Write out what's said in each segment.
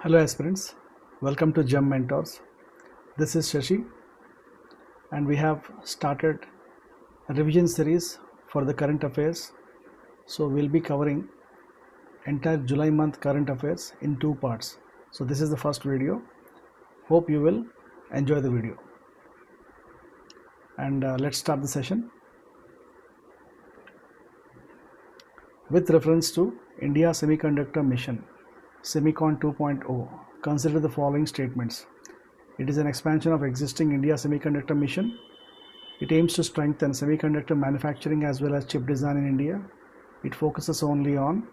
Hello aspirants, welcome to GEM Mentors. This is Sashi and we have started a revision series for the current affairs. So we'll be covering entire July month current affairs in two parts. So this is the first video. Hope you will enjoy the video. And let's start the session. With reference to India Semiconductor Mission, Semicon 2.0, consider the following statements. It is an expansion of existing India Semiconductor Mission. It aims to strengthen semiconductor manufacturing as well as chip design in India. It focuses only on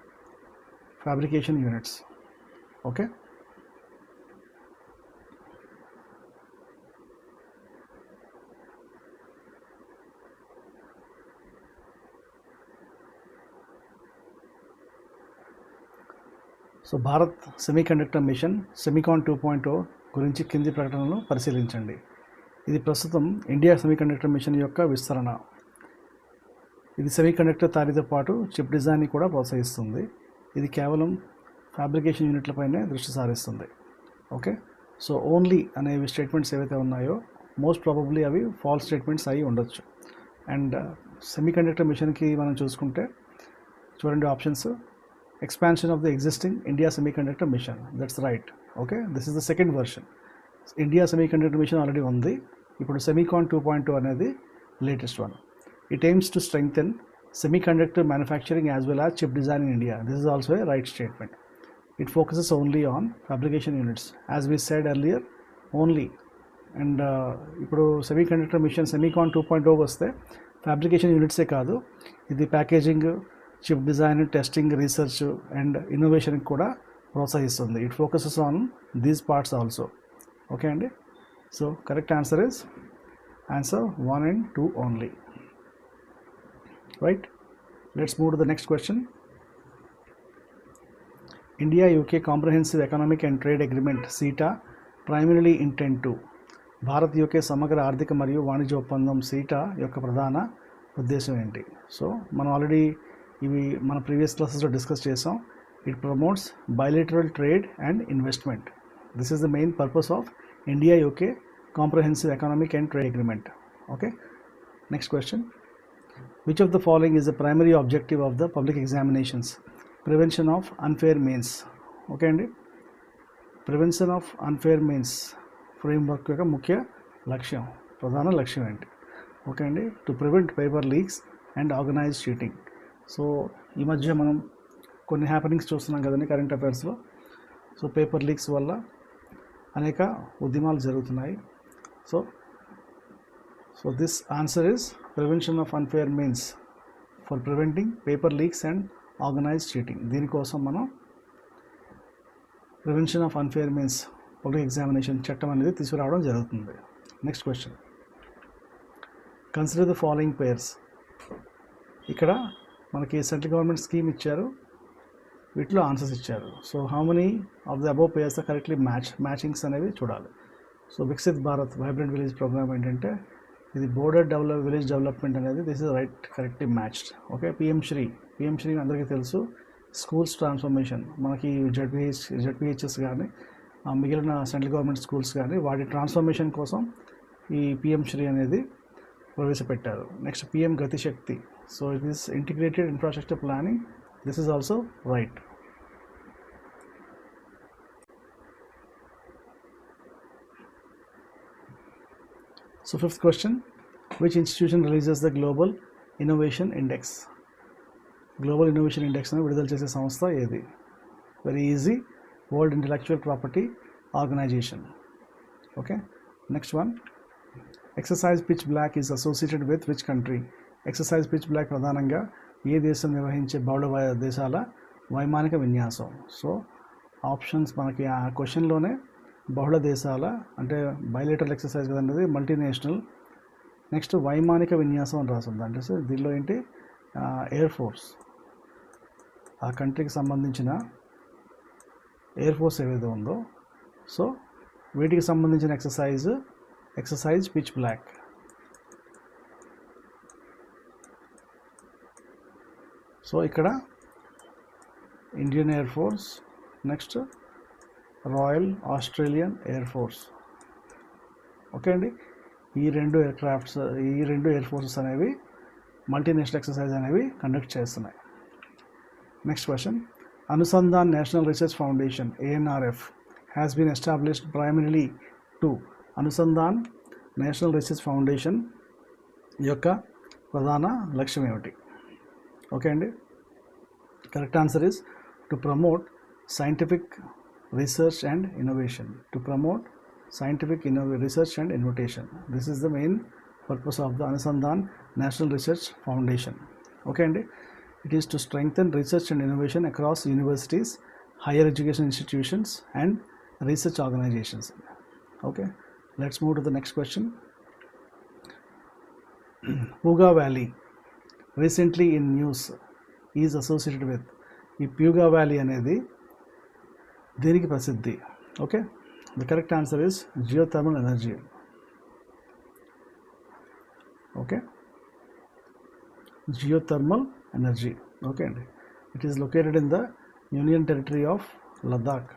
fabrication units. Okay. So Bharat semiconductor machine SEMICON 2.0 గురించి కింది ప్రకటనలను పరిశీలించండి. ఇది ప్రస్తుతం India semiconductor machine యొక్క విస్తరణ. ఇది semiconductor తయారీతో పాటు చిప్ డిజైన్ని కూడా ప్రోత్సహిస్తుంది. ఇది కేవలం ఫ్యాబ్రికేషన్ యూనిట్లపైనే దృష్టి సారిస్తుంది. ఓకే, సో ఓన్లీ అనేవి స్టేట్మెంట్స్ ఏవైతే ఉన్నాయో మోస్ట్ ప్రాబబ్లీ అవి ఫాల్స్ స్టేట్మెంట్స్ అయి ఉండొచ్చు. అండ్ సెమీకండక్టర్ మిషన్కి మనం చూసుకుంటే చూడండి options. Expansion of the existing India Semiconductor Mission. That's right. Okay, this is the second version. India Semiconductor Mission already undi. Ipudu Semicon 2.0 anedi latest one. It aims to strengthen semiconductor manufacturing as well as chip design in India. This is also a right statement. It focuses only on fabrication units. As we said earlier, only. And ipudu Semiconductor Mission Semicon 2.0 vaste fabrication units e kaadu. Idi packaging, chip design, testing, research and ఇన్నోవేషన్కి కూడా ప్రోత్సహిస్తుంది. It focuses on these parts also. Okay అండి, so correct answer is answer 1 and 2 only. Right, let's move to the next question. India UK comprehensive economic and trade agreement CETA primarily intend to. Bharat UK సమగ్ర ఆర్థిక మరియు వాణిజ్య ఒప్పందం సీటా యొక్క ప్రధాన ఉద్దేశం ఏంటి? సో మనం ఆల్రెడీ ఇవి మన ప్రీవియస్ క్లాసెస్లో డిస్కస్ చేసాం. It promotes bilateral trade and investment. This is the main purpose of India UK comprehensive economic and trade agreement. Okay, next question. Which of the following is the primary objective of the public examinations? Prevention of unfair means. Okay అండి, prevention of unfair means framework యొక్క ముఖ్య లక్ష్యం, ప్రధాన లక్ష్యం ఏంటి? Okay అండి, to prevent paper leaks and organize cheating. So ఈ మధ్య మనం కొన్ని హ్యాపెనింగ్స్ చూస్తున్నాం కదండి కరెంట్ అఫైర్స్లో. సో పేపర్ లీక్స్ వల్ల అనేక ఉద్యమాలు జరుగుతున్నాయి. So this answer is prevention of unfair means for preventing paper leaks and organize cheating. దీనికోసం మనం prevention of unfair means public examination చట్టం అనేది తీసుకురావడం జరుగుతుంది. Next question. Consider the following pairs. ఇక్కడ మనకి సెంట్రల్ గవర్నమెంట్ స్కీమ్ ఇచ్చారు, వీటిలో ఆన్సర్స్ ఇచ్చారు. So how many of the above pairs are correctly matchings అనేవి చూడాలి. So Viksit Bharat vibrant village programme ఏంటంటే ఇది బోర్డర్ విలేజ్ డెవలప్మెంట్ అనేది this is right correctly matched. Okay, PM Shri అందరికీ తెలుసు. స్కూల్స్ ట్రాన్స్ఫర్మేషన్ మనకి జెడ్పిహెచ్ఎస్ కానీ మిగిలిన సెంట్రల్ గవర్నమెంట్ స్కూల్స్ కానీ వాటి ట్రాన్స్ఫర్మేషన్ కోసం ఈ పిఎం శ్రీ అనేది ప్రవేశపెట్టారు. Next PM Gati Shakti. So it is integrated infrastructure planning. This is also right. So fifth question. Which institution releases the global innovation index? Global innovation ఇండెక్స్ను విడుదల చేసే సంస్థ ఏది? Very easy, world intellectual property organization. Okay, next one. Exercise pitch black is associated with which country? Exercise pitch black ప్రధానంగా ఏ దేశం నిర్వహించే బహుళ దేశాల వైమానిక విన్యాసం? సో ఆప్షన్స్ మనకి ఆ క్వశ్చన్లోనే బహుళ దేశాల అంటే బైలేటరల్ ఎక్సర్సైజ్ కదండి, మల్టీనేషనల్. నెక్స్ట్ వైమానిక విన్యాసం అని రాస్తుంది. అంటే సో దీనిలో ఏంటి, ఎయిర్ ఫోర్స్, ఆ కంట్రీకి సంబంధించిన ఎయిర్ ఫోర్స్ ఏదైతే ఉందో సో వీటికి సంబంధించిన ఎక్సర్సైజ్ పిచ్ బ్లాక్. సో ఇక్కడ Indian air force, next royal Australian air force. Okay అండి, ఈ రెండు ఎయిర్ ఫోర్సెస్ అనేవి మల్టీనేషనల్ ఎక్సర్సైజ్ అనేవి కండక్ట్ చేస్తున్నాయి. Next question, Anusandhan national research foundation ANRF has been established primarily to. Anusandhan national research foundation యొక్క ప్రధాన లక్ష్యం ఏమిటి? ఓకే అండి, correct answer is to promote scientific research and innovation. To promote scientific research and innovation. This is the main purpose of the Anusandhan National Research Foundation. Okay, and it is to strengthen research and innovation across universities, higher education institutions and research organizations. Okay, let's move to the next question. Puga Valley recently in news is associated with. ఈ ప్యూగా valley అనేది దేనికి ప్రసిద్ధి? Okay, the correct answer is geothermal energy. Okay, geothermal energy. Okay అండి, it is located in the union territory of Ladakh.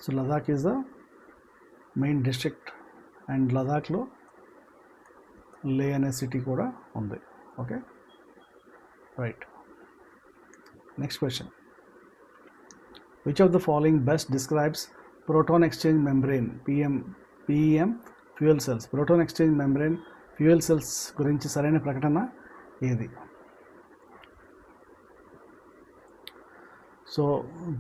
So Ladakh is the main district and లద్దాఖ్లో లే అనే city కూడా ఉంది. Okay, right. Next question, which of the following best describes proton exchange membrane PEM fuel cells? Proton exchange membrane fuel cells గురించి సరైన ప్రకటన ఏది? So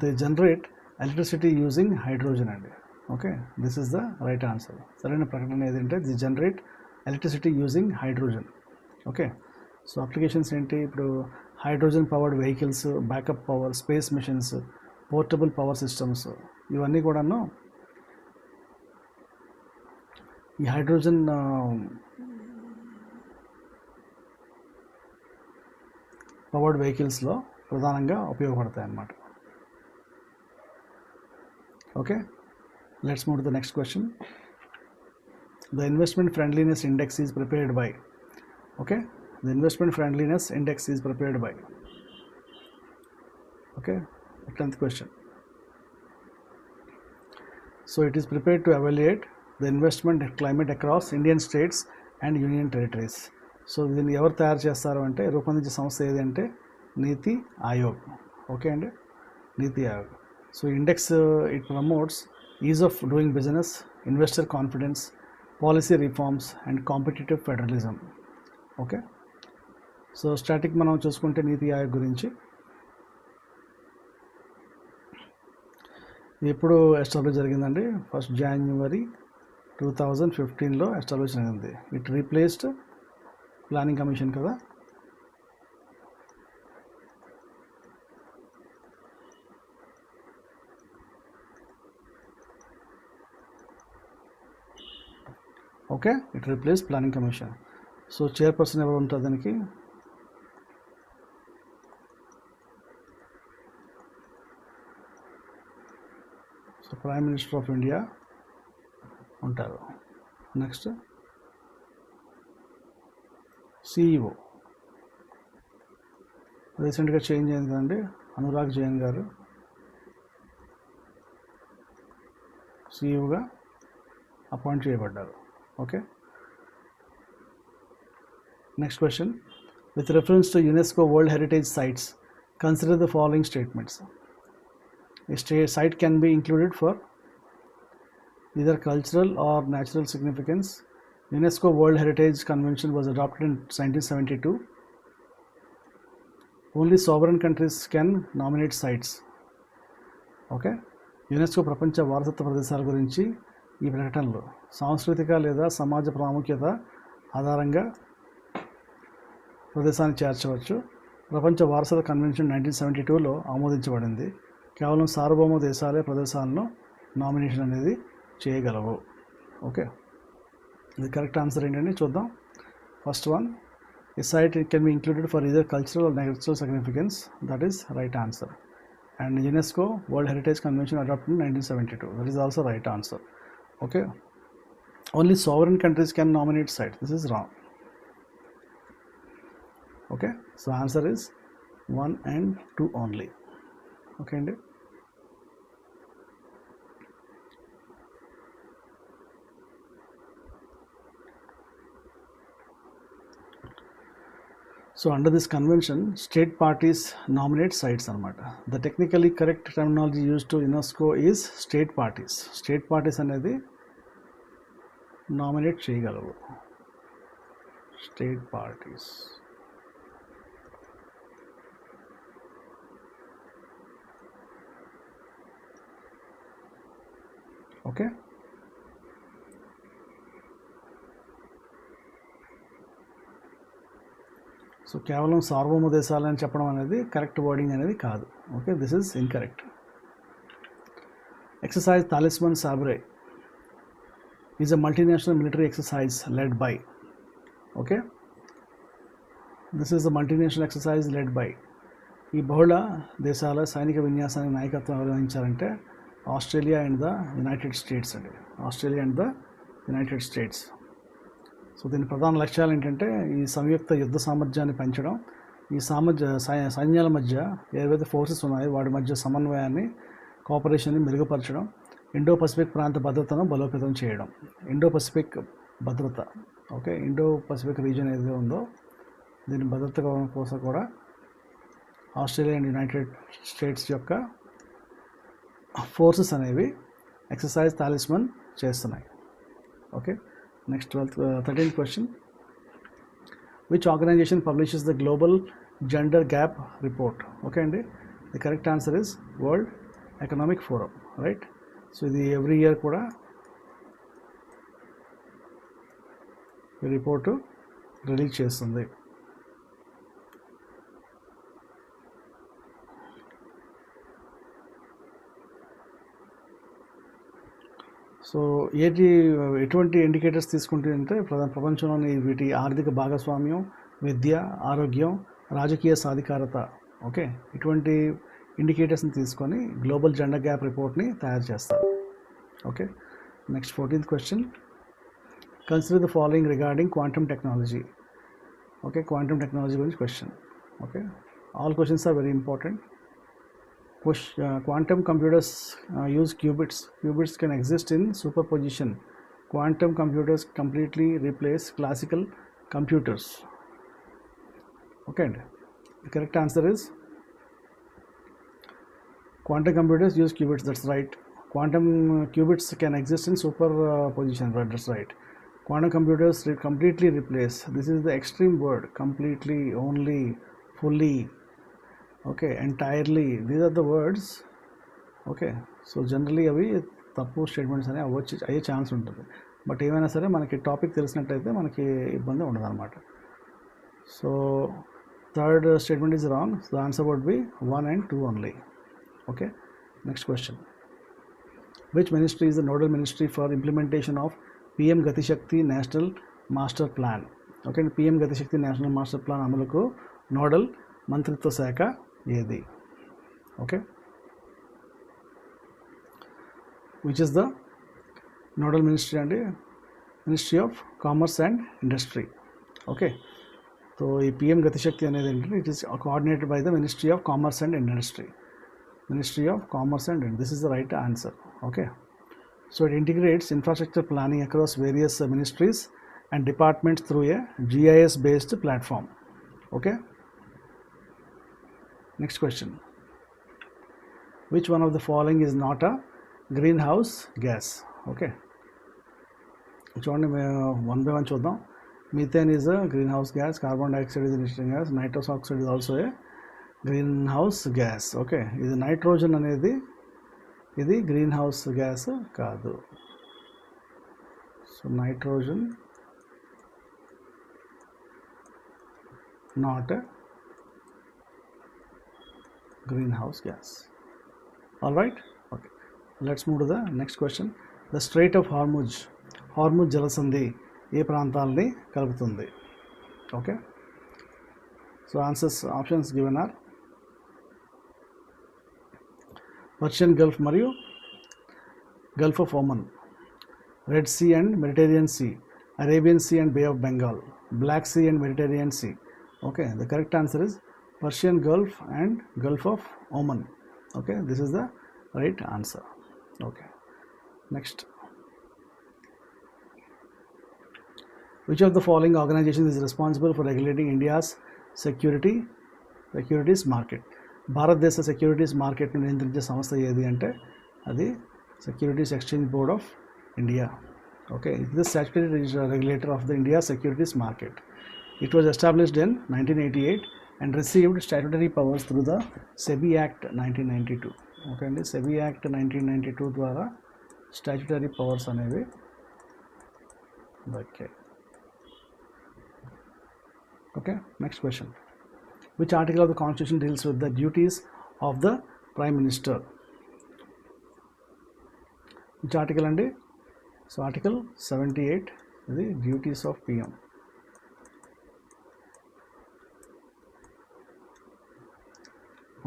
they generate electricity using hydrogen అండి. Okay, this is the right answer. సరైన ప్రకటన ఏదంటే the generate electricity using hydrogen. Okay, so applications ఏంటి? ఇప్పుడు hydrogen powered vehicles, backup power, space missions, portable power systems, ఇవన్నీ కూడాను ఈ హైడ్రోజన్ పవర్డ్ వెహికల్స్లో ప్రధానంగా ఉపయోగపడతాయి అన్నమాట. Okay, let's move to the next question. The investment friendliness index is prepared by. Okay, the investment friendliness index is prepared by. Okay, 10th question. So it is prepared to evaluate the investment climate across Indian states and union territories. So దీన్ని ఎవరు తయారు చేస్తారు అంటే, రూపొందించే సంస్థ ఏదంటే నీతి Aayog. Okay అండి, నీతి Aayog. So index it promotes is of doing business, investor confidence, policy reforms and competitive federalism. Okay, so static మనం చూసుకుంటే నీతి ఆయోగ్ గురించి ఎప్పుడు ఎస్టాబ్లిష్ జరిగిందండి? 1st January 2015లో ఎస్టాబ్లిష్ జరిగింది. ఇట్ రీప్లేస్డ్ ప్లానింగ్ కమిషన్ కదా. Okay, it replace planning commission. So chairperson ఎవరు ఉంటారు దానికి? So prime minister of India ఉంటారు. నెక్స్ట్ CEO రీసెంట్గా చేంజ్ అయింది కదండి, అనురాగ్ జైన్ గారు CEOగా అపాయింట్ చేయబడ్డారు. Okay, next question, with reference to UNESCO world heritage sites consider the following statements. A site can be included for either cultural or natural significance. UNESCO World Heritage Convention was adopted in 1972. Only sovereign countries can nominate sites. Okay, UNESCO ప్రపంచ వారసత్వ ప్రదేశాల గురించి ఈ ప్రకటనలో సాంస్కృతిక లేదా సమాజ ప్రాముఖ్యత ఆధారంగా ప్రదేశాన్ని చేర్చవచ్చు. ప్రపంచ వారసత్వ కన్వెన్షన్ 1972లో ఆమోదించబడింది. కేవలం సార్వభౌమ దేశాలే ప్రదేశాలను నామినేషన్ అనేది చేయగలవు. ఓకే, ఇది కరెక్ట్ ఆన్సర్ ఏంటంటే చూద్దాం. First one, a site can be included for either cultural or natural significance. That is right answer. And UNESCO World Heritage Convention adopted in 1972. That is also right answer. Okay, only sovereign countries can nominate sites. This is wrong. Okay, so answer is 1 and 2 only. Okay అండి. So under this convention, state parties nominate sites anamata. The technically correct terminology used to UNESCO is state parties. State parties అనేది nominate చేయగలవు. State parties. Okay. సో కేవలం సార్వభౌమ దేశాలని చెప్పడం అనేది correct wording అనేది కాదు. Okay, this is incorrect. Exercise Talisman Sabre is a multinational military exercise led by. Okay, this is the multinational exercise led by. ఈ బహుళ దేశాల సైనిక విన్యాసానికి నాయకత్వం ఎవరు వహించారంటే Australia and the United States అండి. Australia and the United States. So దీని ప్రధాన లక్ష్యాలు ఏంటంటే ఈ సంయుక్త యుద్ధ సామర్థ్యాన్ని పెంచడం, ఈ సైన్యాల మధ్య ఏవైతే ఫోర్సెస్ ఉన్నాయో వాటి మధ్య సమన్వయాన్ని, కోఆపరేషన్ని మెరుగుపరచడం, ఇండో పసిఫిక్ ప్రాంత భద్రతను బలోపేతం చేయడం. ఇండో పసిఫిక్ భద్రత, ఓకే, ఇండో పసిఫిక్ రీజియన్ ఏదైతే ఉందో దీని భద్రత కోసం కూడా ఆస్ట్రేలియా అండ్ యునైటెడ్ స్టేట్స్ యొక్క ఫోర్సెస్ అనేవి ఎక్సర్సైజ్ తాలిస్మాన్ చేస్తున్నాయి. Okay, next 13th question. Which organization publishes the Global Gender Gap Report? Okay అండి, the correct answer is World Economic Forum, right? So ఇది ఎవ్రీ ఇయర్ కూడా ఈ రిపోర్టు రిలీజ్ చేస్తుంది. So ఎటువంటి indicators తీసుకుంటుందంటే ప్రపంచంలోని వీటి ఆర్థిక భాగస్వామ్యం, విద్య, ఆరోగ్యం, రాజకీయ సాధికారత, ఓకే, ఇటువంటి ఇండికేటర్స్ని తీసుకొని గ్లోబల్ జెండర్ గ్యాప్ రిపోర్ట్ని తయారు చేస్తారు. Okay, next 14th question. Consider the following regarding quantum technology. Okay, quantum technology గురించి question. Okay, all questions are very important. Quantum computers use qubits. Qubits can exist in superposition. Quantum computers completely replace classical computers. Okay, the correct answer is quantum computers use qubits. That's right. Quantum qubits can exist in superposition. Right, that's right. Quantum computers completely replace. This is the extreme word. Completely, only, fully. Okay, entirely, these are the words. Okay, so generally అవి తప్పు statements అని అయ్యే chance ఉంటుంది. But ఏమైనా సరే మనకి topic తెలిసినట్టయితే మనకి ఇబ్బంది ఉండదు అనమాట. So third statement is wrong. The answer would be 1 and 2 only. Okay, next question. Which ministry is the nodal ministry for implementation of PM Gati Shakti national master plan? Okay, PM Gati Shakti national master plan అమలుకు nodal మంత్రిత్వ శాఖ ఏది? Okay, which is the nodal ministry అండి? Ministry of commerce and industry. Okay, so ఈ PM Gati Shakti అనేది ఏంటంటే it is coordinated by the ministry of commerce and industry. Ministry of commerce and this is the right answer. Okay, so it integrates infrastructure planning across various ministries and departments through a GIS based platform. Okay, next question. Which one of the following is not a greenhouse gas? Okay, చూడండి, one by one చూద్దాం. Methane is a greenhouse gas, carbon dioxide is నిశ్చిత gas, nitrous oxide is also a greenhouse gas. Okay, ఇది nitrogen అనేది ఇది greenhouse gas కాదు. So nitrogen not a greenhouse gas. All right, okay, let's move to the next question. The Strait of Hormuz జలసంధి ఏ ప్రాంతాలని కలుపుతుంది? Okay, so options given are Persian Gulf మరియు Gulf of Oman, Red Sea and Mediterranean Sea, Arabian Sea and Bay of Bengal, Black Sea and Mediterranean Sea. Okay, the correct answer is Persian Gulf and Gulf of Oman. Okay, this is the right answer. Okay, next. Which of the following organizations is responsible for regulating India's securities market? భారతదేశ securities మార్కెట్ను నియంత్రించే సంస్థ ఏది అంటే అది securities exchange board of India. Okay, it is the statutory regulator of the India securities market. It was established in 1988 and received statutory powers through the SEBI Act 1992. Okay అండి, SEBI Act 1992 ద్వారా statutory powers అనేవి దక్కాయి. Okay, next question. Which article of the Constitution deals with the duties of the Prime Minister? Which article andi? So article 78 is the duties of PM.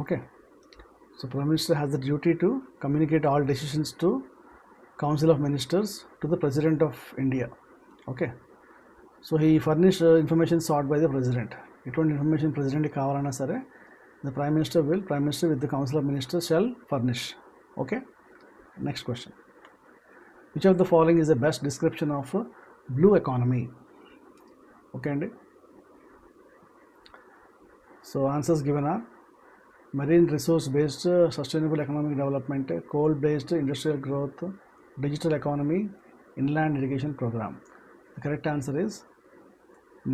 Okay, so Prime Minister has the duty to communicate all decisions to Council of Ministers to the President of India. Okay, so he furnished information sought by the President. ఎటువంటి information ప్రెసిడెంట్కి కావాలన్నా సరే the Prime Minister with the Council of Ministers shall furnish. Okay, next question. Which of the following is the best description of blue economy? Okay అండి, so answers given are marine resource based sustainable economic development, coal based industrial growth, digital economy, inland irrigation program. The correct answer is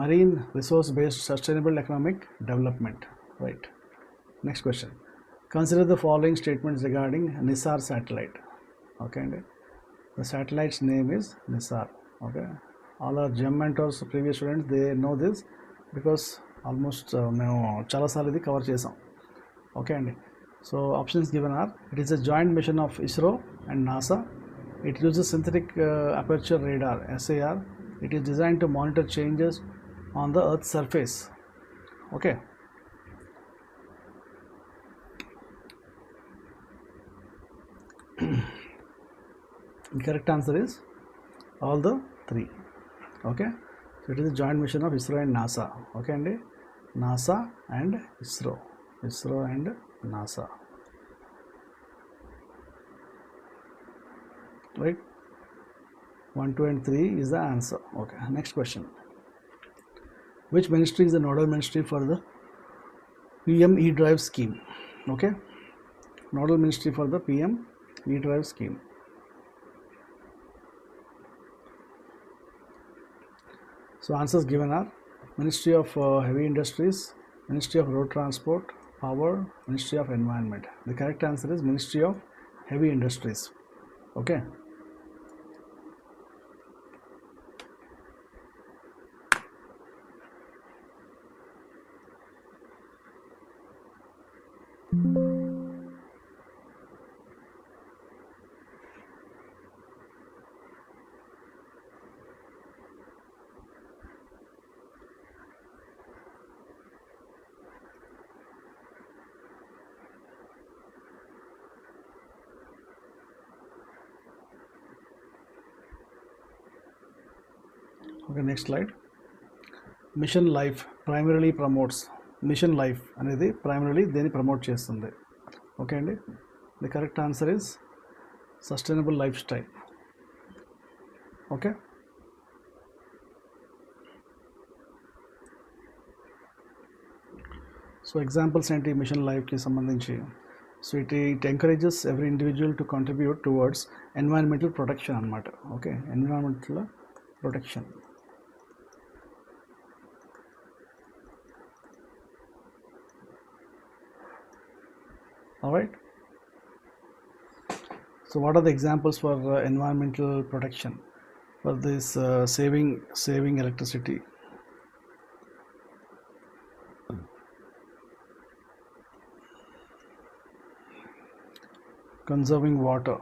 marine resource based sustainable economic development. Right, next question. Consider the following statements regarding NISAR satellite. Okay, and the satellite's name is NISAR. Okay, all our GEM mentors, previous students, they know this because almost మేము చాలాసార్లు ఇది cover చేసాం. Okay అండి, so options given are it is a joint mission of ISRO and NASA. It uses synthetic aperture radar SAR. It is designed to monitor changes on the Earth's surface. Okay, the correct answer is all the three. Okay, so it is a joint mission of ISRO and NASA. Okay and NASA and ISRO and NASA. Right, 1, 2 and 3 is the answer. Okay, next question. Which ministry is the nodal ministry for the PM E-Drive scheme? Okay, nodal ministry for the PM E-Drive scheme. So answers given are Ministry of Heavy Industries, Ministry of Road Transport, Power, Ministry of Environment. The correct answer is Ministry of Heavy Industries. Okay, next slide. Mission Life primarily promotes. Mission Life అనేది primarily దేని promote చేస్తుంది? Okay అండి, the correct answer is sustainable lifestyle. Okay, so examples ఏంటి mission లైఫ్కి సంబంధించి? So it encourages every individual to contribute towards environmental protection అనమాట. Okay, environmental protection. All right, so what are the examples for environmental protection for this saving electricity? Conserving water,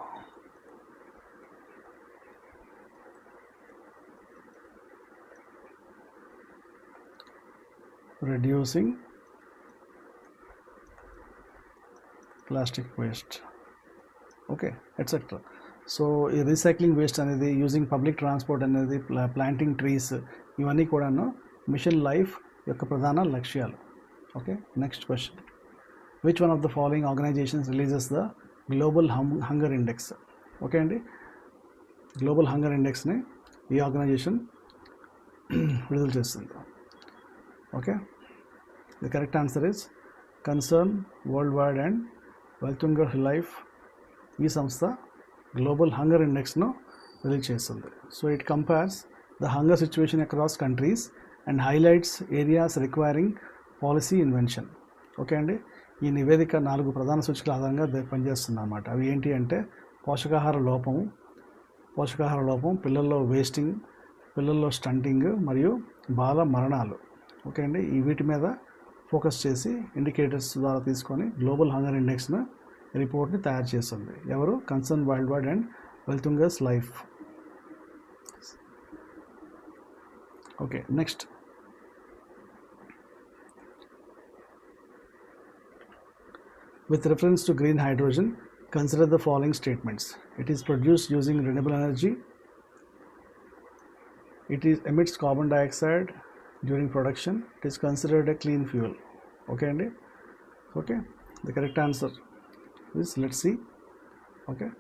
reducing plastic waste, okay, etc. So ఈ recycling waste అనేది, using public transport అనేది, planting trees, ఇవన్నీ కూడాను mission life యొక్క ప్రధాన లక్ష్యాలు. Okay, next question. Which one of the following organizations releases the Global Hunger Index? Okay అండి, global hunger ఇండెక్స్ని ఈ ఆర్గనైజేషన్ విడుదల చేస్తుంది. Okay, the correct answer is Concern Worldwide and Welthungerhilfe. ఈ సంస్థ గ్లోబల్ హంగర్ ఇండెక్స్ను release చేస్తుంది. So it compares the hunger situation across countries and highlights areas requiring policy invention. Okay అండి, ఈ నివేదిక 4 ప్రధాన సూచికల ఆధారంగా పనిచేస్తుంది అన్నమాట. అవి ఏంటి అంటే పోషకాహార లోపం, పిల్లల్లో వేస్టింగ్, పిల్లల్లో స్టంటింగ్ మరియు బాల మరణాలు. ఓకే అండి, ఈ వీటి మీద ఫోకస్ చేసి ఇండికేటర్స్ ద్వారా తీసుకొని గ్లోబల్ హంగర్ ఇండెక్స్ను రిపోర్ట్ని తయారు చేస్తుంది. ఎవరు? Concern Worldwide and Welthungerhilfe. Okay, next. With reference to green hydrogen, consider the following statements. It is produced using renewable energy. It emits carbon dioxide during production. It is considered a clean fuel. Okay, Andy? Okay, the correct answer is, let's see. Okay,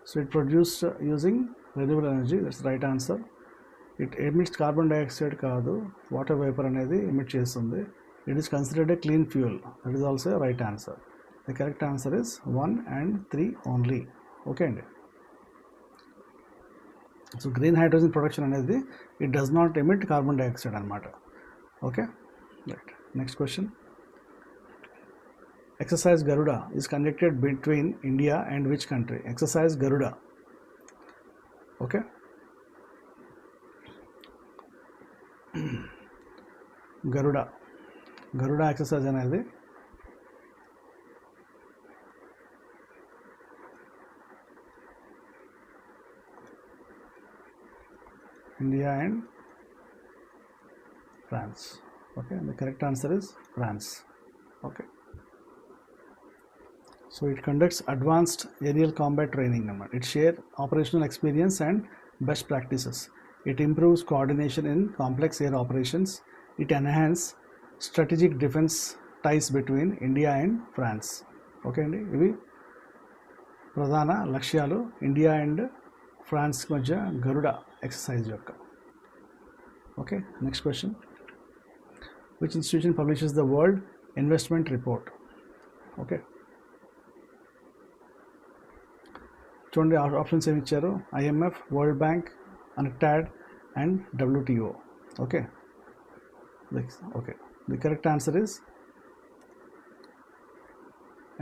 so it produced using renewable energy. That's the right answer. It emits carbon dioxide kaadu, water vapor anedi emit chestundi. It is considered a clean fuel. That is also a right answer. The correct answer is 1 and 3 only. Okay అండి, so green hydrogen production అనేది it does not emit carbon dioxide అనమాట. Okay, right. Next question. Exercise Garuda is conducted between India and which country? Exercise Garuda. Okay, Garuda exercise అనేది India and France. Okay, and the correct answer is France. Okay, so it conducts advanced aerial combat training. It shares operational experience and best practices. It improves coordination in complex air operations. It enhances strategic defense ties between India and France. Okay అండి, ఇవి ప్రధాన లక్ష్యాలు India and France మధ్య గరుడ exercise యొక్క. Okay, next question. Which institution publishes the world investment report? Okay, చూడండి options ఏమి ఇచ్చారు. IMF, world bank, UNCTAD and WTO. Okay, okay, the correct answer is,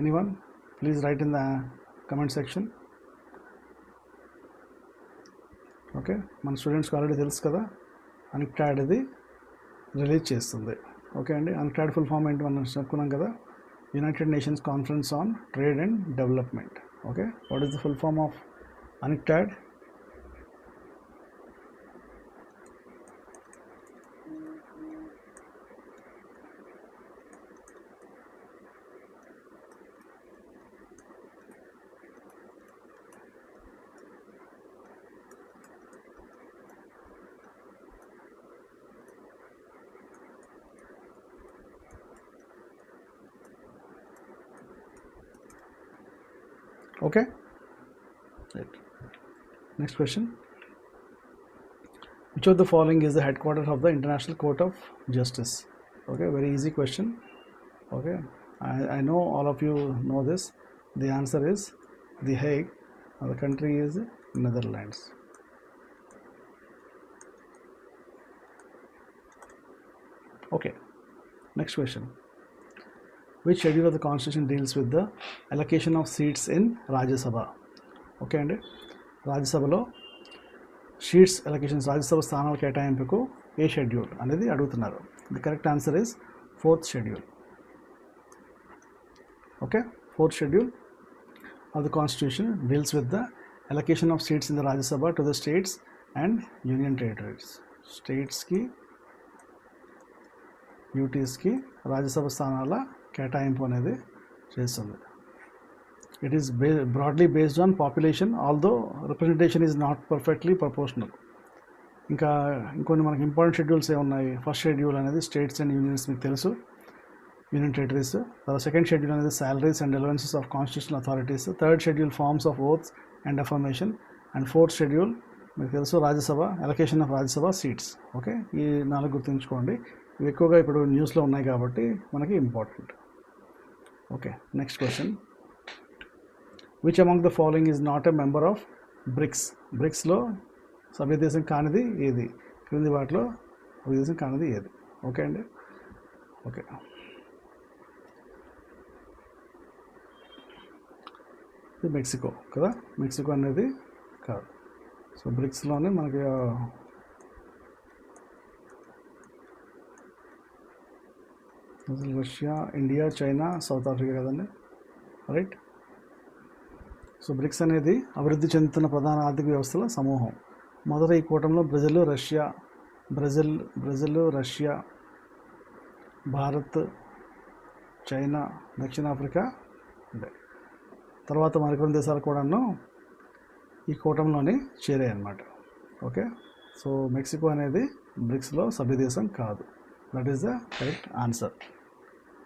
anyone please right in the comment section. Okay, మన స్టూడెంట్స్కి already తెలుసు కదా, UNCTAD ఇది release చేస్తుంది. Okay అండి, UNCTAD ఫుల్ ఫామ్ ఏంటి మనం చెప్పుకున్నాం కదా, United Nations conference on trade and development. Okay, what is the full form of UNCTAD? Okay, right. Next question. Which of the following is the headquarters of the International Court of Justice? Okay, very easy question. Okay, I know all of you know this. The answer is The Hague. The country is Netherlands. Okay, next question. Which schedule of the constitution deals with the allocation of seats in Rajya Sabha? Okay అండి, రాజ్యసభలో seats allocations, Rajya Sabha స్థానాల కేటాయింపుకు ఏ schedule అనేది అడుగుతున్నారు. The correct answer is 4th schedule. Okay, 4th schedule of the constitution deals with the allocation of seats in the Rajya Sabha to the states and union territories. స్టేట్స్కి, యూటీస్కి రాజ్యసభ స్థానాల కేటాయింపు అనేది చేస్తుంది. It is Bradley based on population, although representation is not perfectly proportional. ఇంకొన్ని మనకి important schedules ఏమున్నాయి. First schedule అనేది states and unions మీకు తెలుసు. Union territories. సెకండ్ షెడ్యూల్ అనేది salaries and allowances of constitutional authorities. Third schedule forms of oaths and affirmation. And fourth schedule మీకు తెలుసు Rajya Sabha allocation of Rajya Sabha seats. Okay, ఈ 4 గుర్తుంచుకోండి. ఇవి ఎక్కువగా ఇప్పుడు న్యూస్లో ఉన్నాయి కాబట్టి మనకి important. Okay, next question. Which among the following is not a member of BRICS? బ్రిక్స్లో సభ్యదేశం కానిది ఏది? క్రింది వాటిలో సభ్యదేశం కానిది ఏది? ఓకే అండి. ఓకే, ఇది మెక్సికో కదా. మెక్సికో అనేది కాదు. సో బ్రిక్స్లోనే మనకి Russia, India, China, south Africa కదండి, రైట్. సో బ్రిక్స్ అనేది అభివృద్ధి చెందుతున్న ప్రధాన ఆర్థిక వ్యవస్థల సమూహం. మొదట ఈ కూటమిలో బ్రెజిల్, రష్యా, భారత్, చైనా, దక్షిణాఫ్రికా ఉంటాయి. తర్వాత మరికొన్ని దేశాలు కూడాను ఈ కూటమిలోని చేరాయి అన్నమాట. ఓకే, సో మెక్సికో అనేది బ్రిక్స్లో సభ్యదేశం కాదు. That is the correct answer.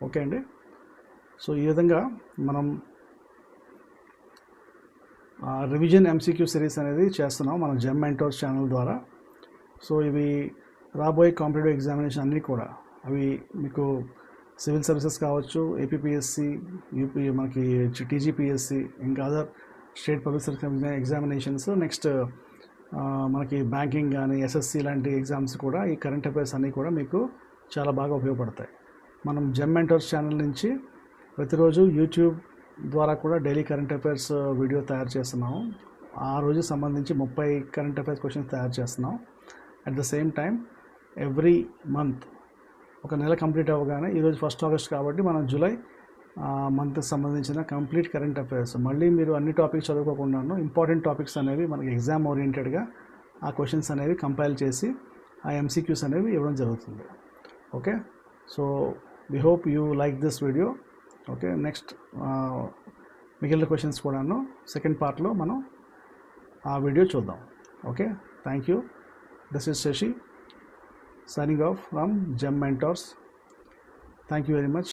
Okay అండి. సో ఈ విధంగా మనం రివిజన్ MCQ సిరీస్ అనేది చేస్తున్నాం మన జెమ్ మెంటోర్స్ ఛానల్ ద్వారా. సో ఇవి రాబోయే కాంపిటేటివ్ ఎగ్జామినేషన్ అన్నీ కూడా అవి మీకు సివిల్ సర్వీసెస్ కావచ్చు, APPSC, మనకి TGPSC, ఇంకా other state public service examinations, next మనకి బ్యాంకింగ్ కానీ SSC లాంటి ఎగ్జామ్స్ కూడా ఈ కరెంట్ అఫైర్స్ అన్నీ కూడా మీకు చాలా బాగా ఉపయోగపడతాయి. మనం జెమ్ మెంటోర్స్ ఛానల్ నుంచి ప్రతిరోజు యూట్యూబ్ ద్వారా కూడా డైలీ కరెంట్ అఫైర్స్ వీడియో తయారు చేస్తున్నాము. ఆ రోజు సంబంధించి 30 కరెంట్ అఫైర్స్ క్వశ్చన్స్ తయారు చేస్తున్నాం. At the same time every month ఒక నెల కంప్లీట్ అవ్వగానే, ఈరోజు 1 ఆగస్ట్ కాబట్టి మనం జూలై మంత్కి సంబంధించిన కంప్లీట్ కరెంట్ అఫైర్స్ మళ్ళీ మీరు అన్ని టాపిక్స్ చదువుకోకుండాను ఇంపార్టెంట్ టాపిక్స్ అనేవి మనకి ఎగ్జామ్ ఓరియంటెడ్గా ఆ క్వశ్చన్స్ అనేవి కంపైల్ చేసి ఆ MCQs అనేవి ఇవ్వడం జరుగుతుంది. Okay, so we hope you like this video. Okay, next మిగిలిన క్వశ్చన్స్ కూడాను సెకండ్ పార్ట్లో మనం ఆ వీడియో చూద్దాం. Okay, thank you. This is Shashi signing off from Gem Mentors. Thank you very much.